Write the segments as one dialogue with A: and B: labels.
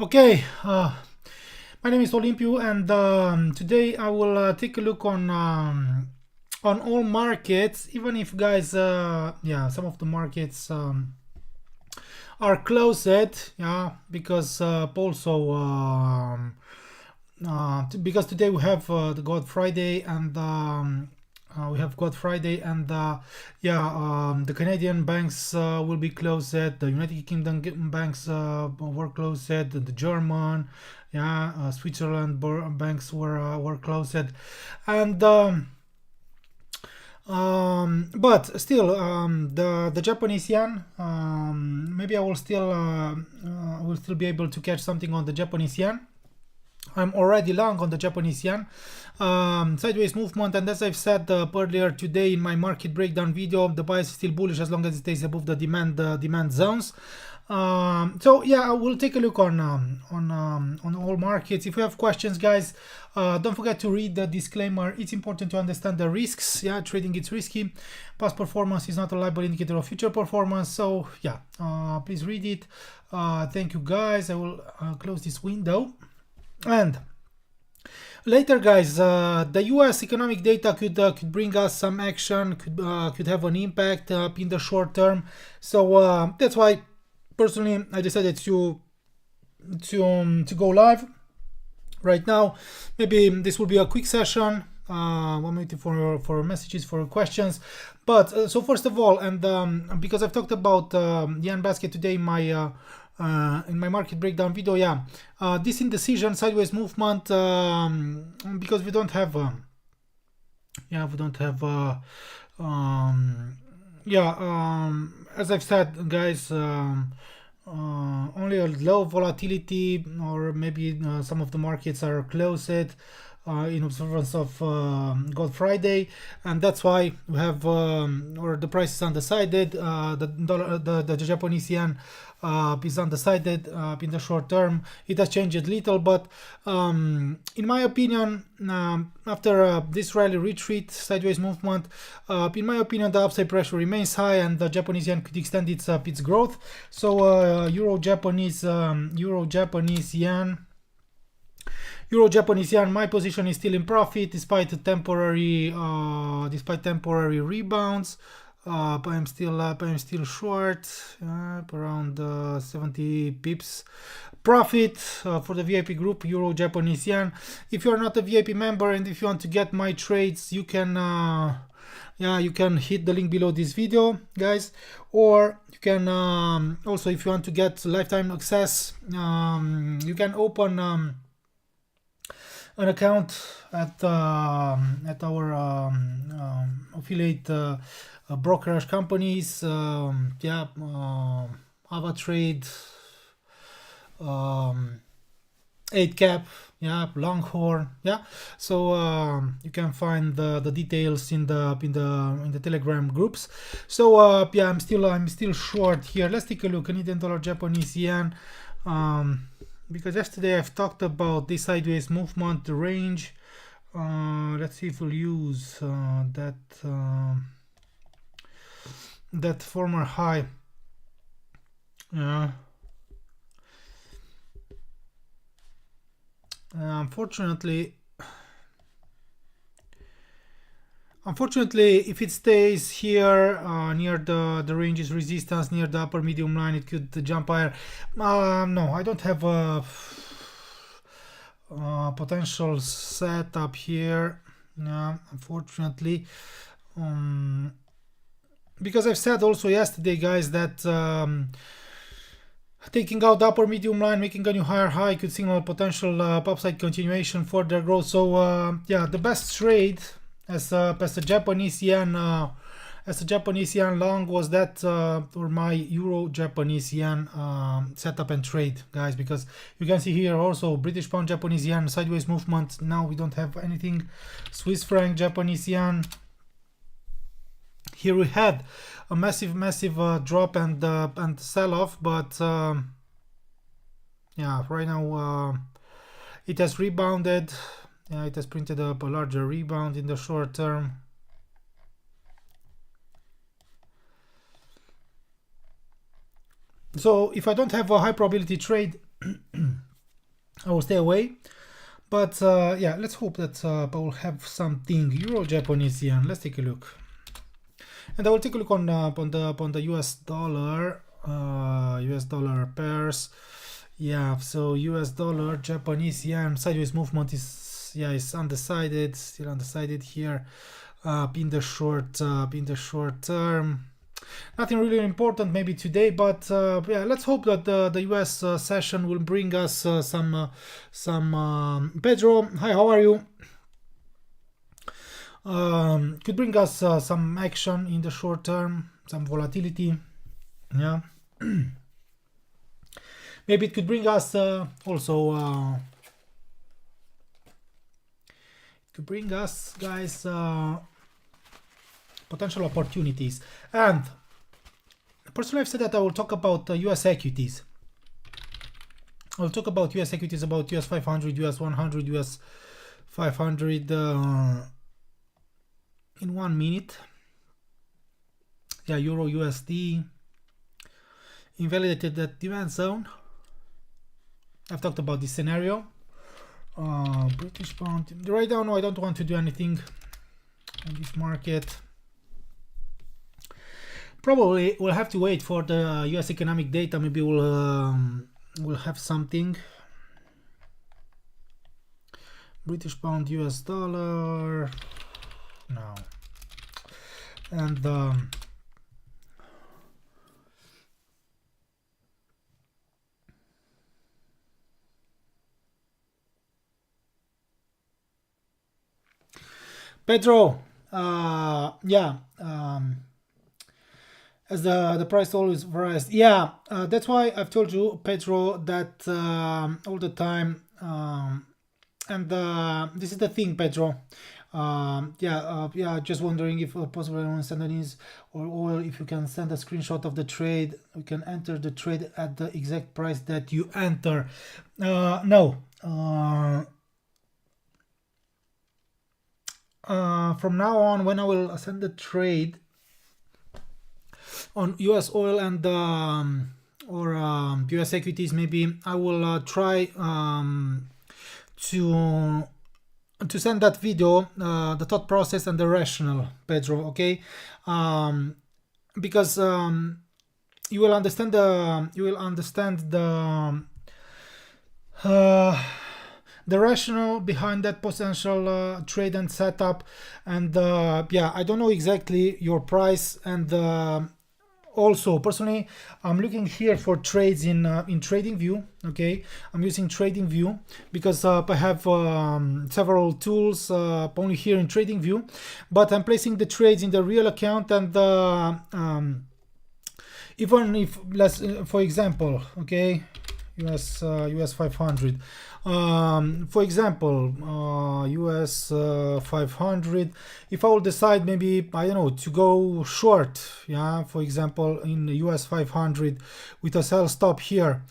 A: Okay, my name is Olympio, and today I will take a look on all markets. Even if, guys, yeah, some of the markets are closed, yeah, because also because today we have the God Friday, and yeah, the Canadian banks will be closed. The United Kingdom banks were closed. The German, yeah, Switzerland banks were closed, and but still, the Japanese yen. Maybe I will still be able to catch something on the Japanese yen. I'm already long on the Japanese yen. Sideways movement, and as I've said earlier today in my market breakdown video, the bias is still bullish as long as it stays above the demand zones. So yeah, I will take a look on all markets. If you have questions, guys, don't forget to read the disclaimer. It's important to understand the risks. Yeah, trading is risky. Past performance is not a reliable indicator of future performance. So yeah, please read it. Thank you, guys. I will close this window. And later, guys, the US economic data could bring us some action, could have an impact in the short term. So that's why personally I decided to go live right now. Maybe this will be a quick session. I'm waiting for messages, for questions. But so first of all, and because I've talked about yen basket today in my market breakdown video, yeah, this indecision sideways movement, because we don't have as I've said, guys, only a low volatility, or maybe some of the markets are closed in observance of God Friday, and that's why we have or the price is undecided. The Japanese yen is undecided in the short term. It has changed a little, but in my opinion, after this rally retreat, sideways movement, in my opinion, the upside pressure remains high, and the Japanese yen could extend its growth. So Euro Japanese yen, my position is still in profit despite temporary rebounds. I'm still short, around 70 pips profit for the VIP group, Euro Japanese yen. If you are not a VIP member and if you want to get my trades, you can hit the link below this video, guys, or you can also, if you want to get lifetime access, you can open an account at our affiliate brokerage companies. AvaTrade, 8cap, yeah, Longhorn, yeah. So you can find the details in the Telegram groups. So yeah, I'm still short here. Let's take a look. Canadian dollar, Japanese yen. Because yesterday I've talked about this sideways movement, the range. Let's see if we'll use that former high. Unfortunately, if it stays here near the range's resistance, near the upper medium line, it could jump higher. No, I don't have a potential setup here, unfortunately, because I've said also yesterday, guys, that taking out the upper medium line, making a new higher high could signal potential upside continuation, further growth. So yeah, the best trade as a Japanese yen long was that or my Euro Japanese yen setup and trade, guys, because you can see here also British pound Japanese yen sideways movement. Now we don't have anything. Swiss franc Japanese yen. Here we had a massive drop and sell off, but yeah, right now it has rebounded. Yeah, it has printed up a larger rebound in the short term. So if I don't have a high probability trade, I will stay away. But yeah, let's hope that I will have something. Euro Japanese yen. Let's take a look, and I will take a look on the US dollar pairs. Yeah, so US dollar Japanese yen sideways movement is, yeah, it's undecided, still undecided here. In the short term. Nothing really important maybe today, but yeah, let's hope that the US session will bring us some Pedro, hi, how are you? Could bring us some action in the short term, some volatility. Yeah. Maybe it could bring us also it could bring us, guys, potential opportunities. And personally, I've said that I will talk about US equities. I'll talk about US equities, about US500, US100, US500 in 1 minute. Yeah, Euro USD invalidated that demand zone. I've talked about this scenario. British pound. Right now, no, I don't want to do anything on this market. Probably we'll have to wait for the US economic data. Maybe we'll have something. British pound, US dollar. No. And Pedro, yeah, as the price always varies. Yeah, that's why I've told you, Pedro, that all the time. And this is the thing, Pedro. Yeah, just wondering if possible I want to send an is, or if you can send a screenshot of the trade. You can enter the trade at the exact price that you enter. No. From now on, when I will send the trade on US oil and or US equities, maybe I will try to send that video, the thought process and the rationale, Pedro. Okay, because you will understand the rationale behind that potential trade and setup. And yeah, I don't know exactly your price. And also, personally, I'm looking here for trades in TradingView. Okay, I'm using TradingView because I have several tools only here in TradingView, but I'm placing the trades in the real account. And even if, let's for example, okay, US500. For example, US 500, if I will decide maybe, I don't know, to go short, yeah, for example, in the US 500 with a sell stop here,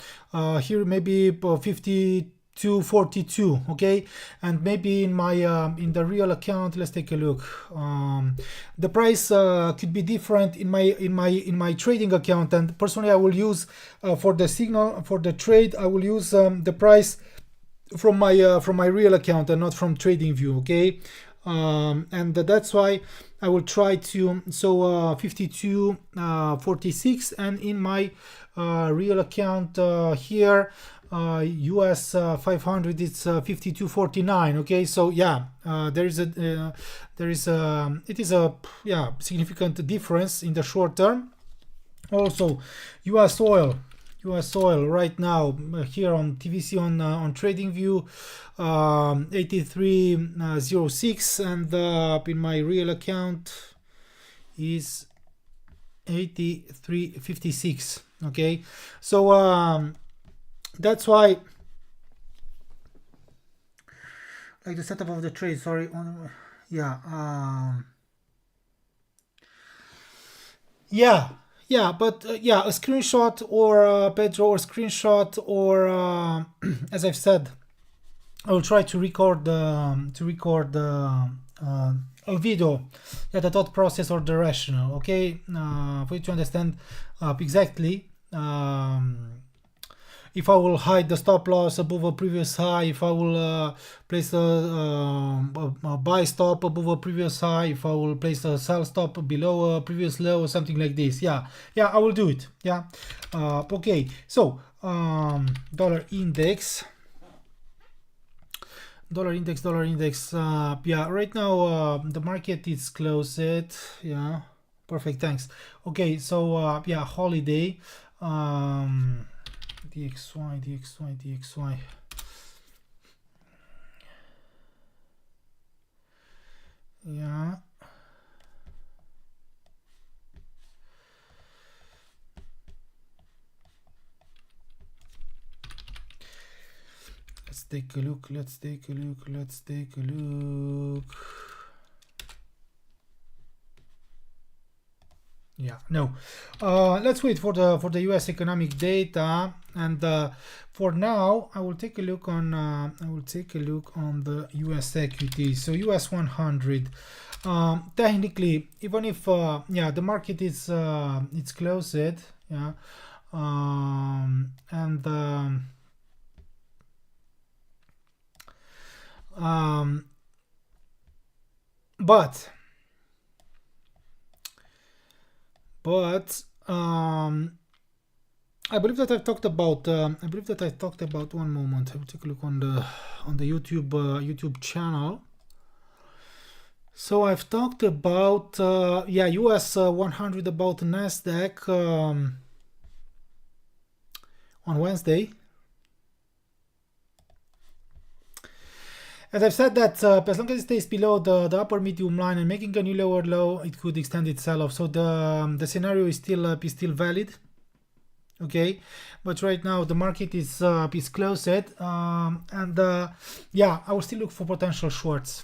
A: here maybe 52.42, okay, and maybe in my in the real account, let's take a look. The price could be different in my trading account, and personally, I will use for the signal for the trade, I will use the price from my real account and not from TradingView, okay. And that's why I will try to 52.46, and in my real account here US 500 it's 52.49, okay. So yeah, it is a yeah significant difference in the short term. Also, US oil right now here on TVC on TradingView 83.06, and in my real account is 83.56, okay. So that's why, like the setup of the trade, sorry, yeah, but yeah, a screenshot or Pedro, or screenshot, or as I've said, I will try to record a video, yeah, the thought process or the rationale, okay, for you to understand exactly if I will hide the stop loss above a previous high, if I will place a buy stop above a previous high, if I will place a sell stop below a previous low or something like this. Yeah, I will do it. Yeah. Okay, so dollar index. Dollar index. Yeah, right now the market is closed. Yeah, perfect, thanks. Okay, so yeah, holiday. DXY. Yeah. Let's take a look. Yeah, no. Let's wait for the US economic data, and for now I will take a look on the US equities. So US 100. Technically, even if yeah, the market is it's closed. Yeah. But I believe that I've talked about one moment. I will take a look on the YouTube channel. So I've talked about yeah, US 100, about Nasdaq on Wednesday. As I've said that as long as it stays below the upper medium line and making a new lower low, it could extend its sell-off. So the scenario is still valid. Okay, but right now the market is closed, and yeah, I will still look for potential shorts.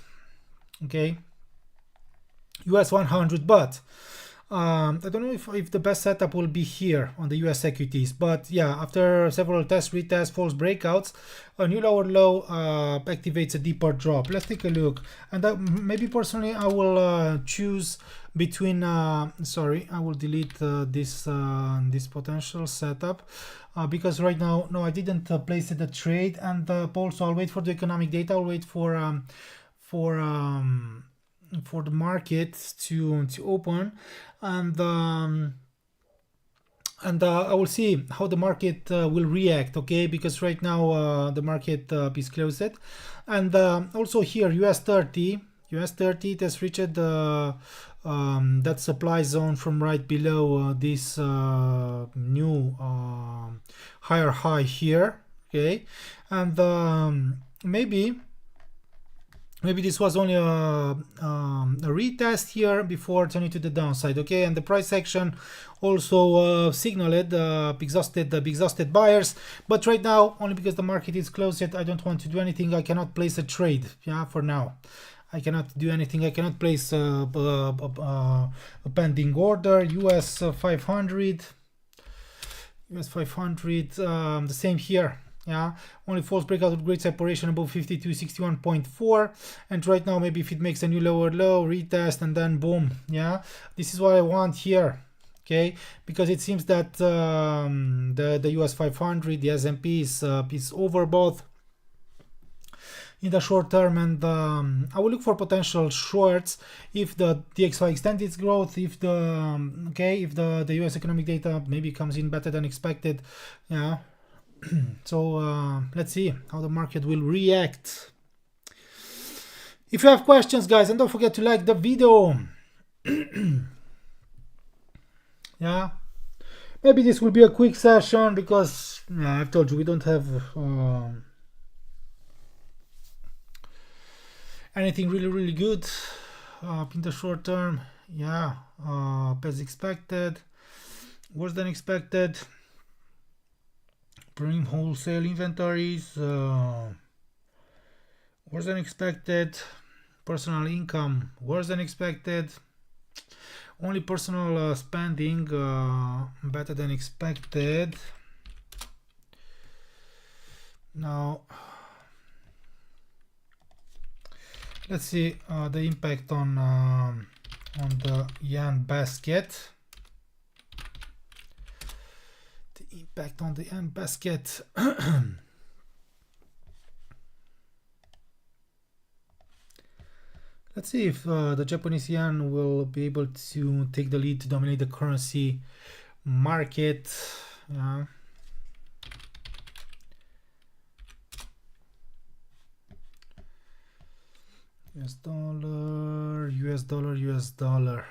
A: Okay, US 100, but I don't know if the best setup will be here on the US equities, but yeah, after several tests, retests, false breakouts, a new lower low activates a deeper drop. Let's take a look, and maybe personally I will choose between sorry, I will delete this potential setup because right now, no, I didn't place the trade, and also I'll wait for the economic data. I'll wait for the market to open, and I will see how the market will react. Okay, because right now the market is closed, and also here US 30 it has reached that supply zone from right below this new higher high here. Okay, and maybe this was only a retest here before turning to the downside. Okay, and the price action also signaled exhausted buyers, but right now, only because the market is closed, I don't want to do anything. I cannot place a trade. Yeah, for now I cannot do anything. I cannot place a pending order. US 500, the same here. Yeah, only false breakout with great separation above 52.61.4, and right now maybe if it makes a new lower low, retest, and then boom. Yeah, this is what I want here. Okay, because it seems that the US 500, the S&P is overbought in the short term, and I will look for potential shorts if the DXY extends its growth, if the US economic data maybe comes in better than expected. Yeah. So let's see how the market will react. If you have questions, guys, and don't forget to like the video. Yeah, maybe this will be a quick session because yeah, I've told you we don't have anything really good in the short term. Yeah, as expected, worse than expected. Premium wholesale inventories, worse than expected. Personal income, worse than expected. Only personal spending, better than expected. Now, let's see the impact on the yen basket. The impact on the end basket. Let's see if the Japanese yen will be able to take the lead to dominate the currency market. US dollar, US dollar, US dollar.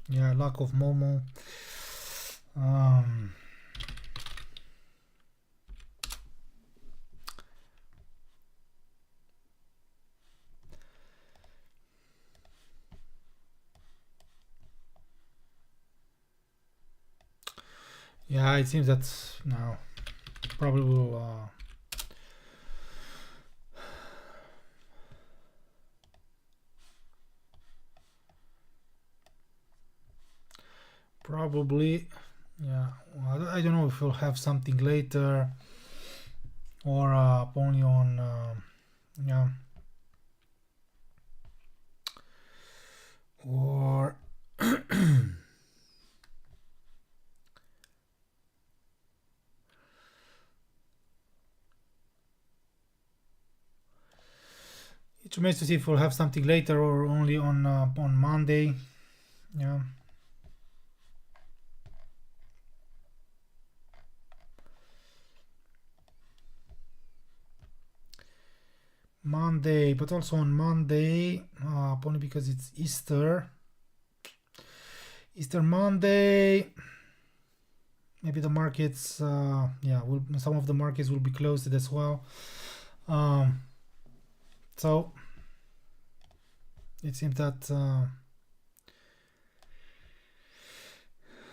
A: Yeah, lack of Momo. Yeah, it seems that now probably will probably, yeah, well, I don't know if we'll have something later or only on yeah, or it remains to see if we'll have something later or only on Monday. Yeah. Monday, but also on Monday, only because it's Easter Monday. Maybe the markets, yeah, some of the markets will be closed as well. So it seems that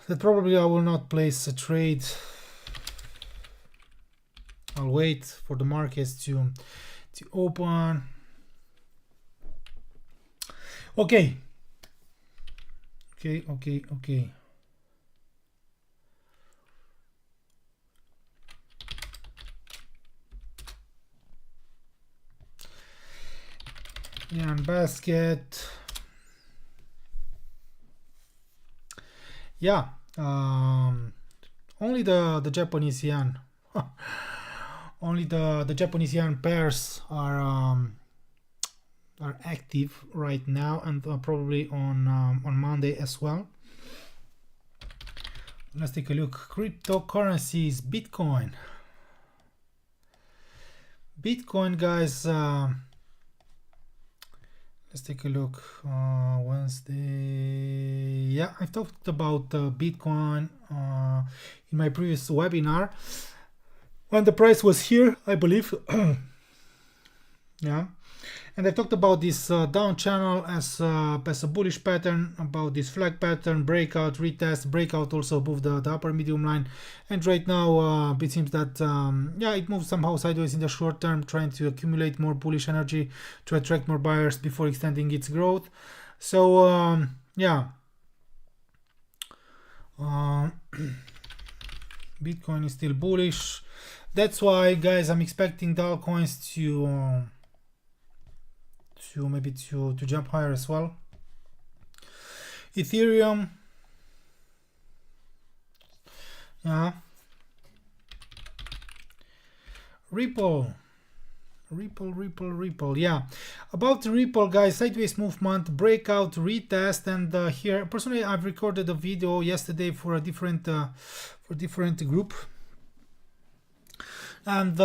A: that probably I will not place a trade. I'll wait for the markets to open. Okay. Yeah, and basket. Yeah, only the Japanese yen. Only the Japanese yen pairs are active right now, and probably on Monday as well. Let's take a look. Cryptocurrencies, Bitcoin. Bitcoin, guys. Let's take a look. Wednesday. Yeah, I've talked about Bitcoin in my previous webinar when the price was here, I believe. Yeah, and I talked about this down channel as a bullish pattern, about this flag pattern, breakout, retest, breakout also above the upper medium line, and right now it seems that yeah, it moves somehow sideways in the short term, trying to accumulate more bullish energy to attract more buyers before extending its growth. So yeah, Bitcoin is still bullish. That's why, guys, I'm expecting the altcoins to maybe to jump higher as well. Ethereum, yeah. Ripple, yeah. About Ripple, guys, sideways movement, breakout, retest, and here personally I've recorded a video yesterday for a different group, and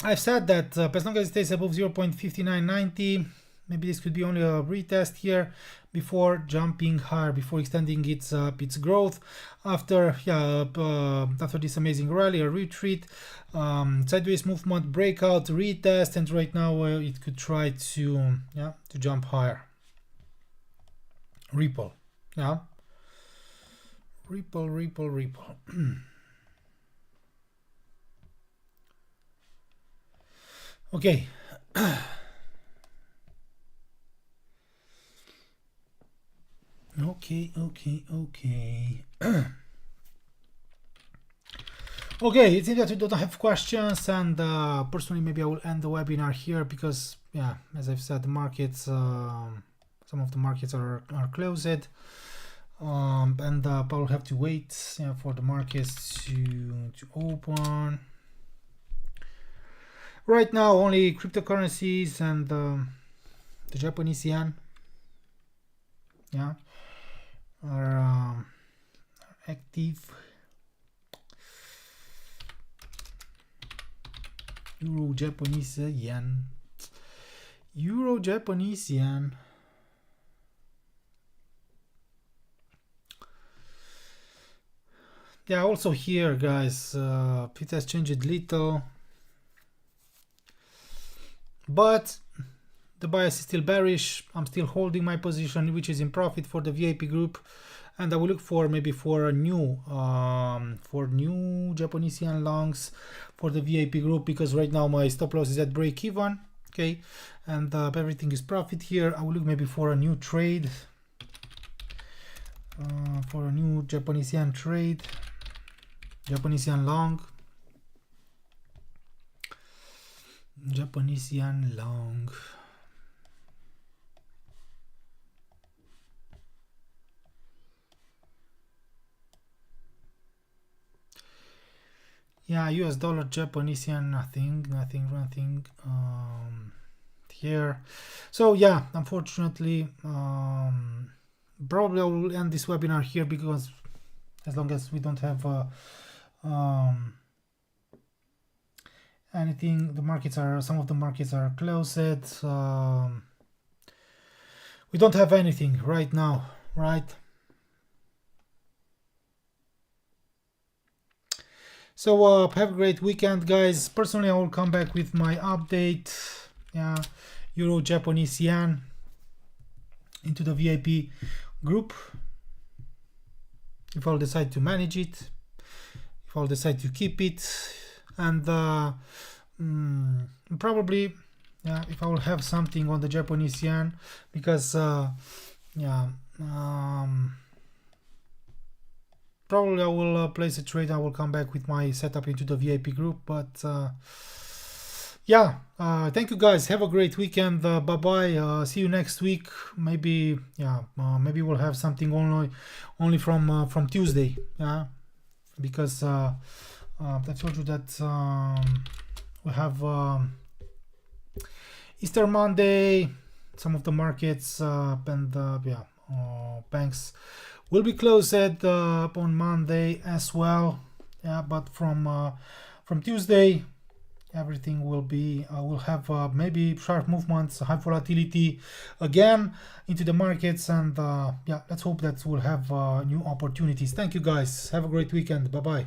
A: I've said that as long as it stays above 0.5990, maybe this could be only a retest here before jumping higher, before extending its growth. After after this amazing rally, a retreat, sideways movement, breakout, retest, and right now it could try to jump higher. Ripple, yeah. Ripple. Okay. Okay. Okay, it seems that we don't have questions, and personally maybe I will end the webinar here because, yeah, as I've said, the markets, some of the markets are closed. and I'll have to wait for the markets to open. Right now only cryptocurrencies and the Japanese yen are active. Euro Japanese yen. Euro Japanese yen. Yeah, also here, guys, it has changed little, but the bias is still bearish. I'm still holding my position, which is in profit for the VIP group, and I will look for maybe for a new Japanese yen longs for the VIP group, because right now my stop loss is at break even. Okay, and everything is profit here. I will look maybe for a new trade, for a new Japanese yen trade, Japanese yen long, Japanese yen long. Yeah, US dollar, Japanese yen, nothing here. So yeah, unfortunately, probably I will end this webinar here, because as long as we don't have anything, some of the markets are closed. We don't have anything right now, right? So have a great weekend, guys. Personally, I will come back with my update. Yeah, Euro Japanese yen into the VIP group, if I'll decide to manage it, if I'll decide to keep it, and probably if I will have something on the Japanese yen, because probably I will place a trade. I will come back with my setup into the VIP group. But thank you, guys. Have a great weekend. Bye bye. See you next week. Maybe maybe we'll have something only from Tuesday. Yeah, because I told you that we have Easter Monday. Some of the markets and banks will be closed on Monday as well. Yeah, but from Tuesday, everything will be will have maybe sharp movements, high volatility again into the markets, and let's hope that we'll have new opportunities. Thank you, guys. Have a great weekend. Bye bye.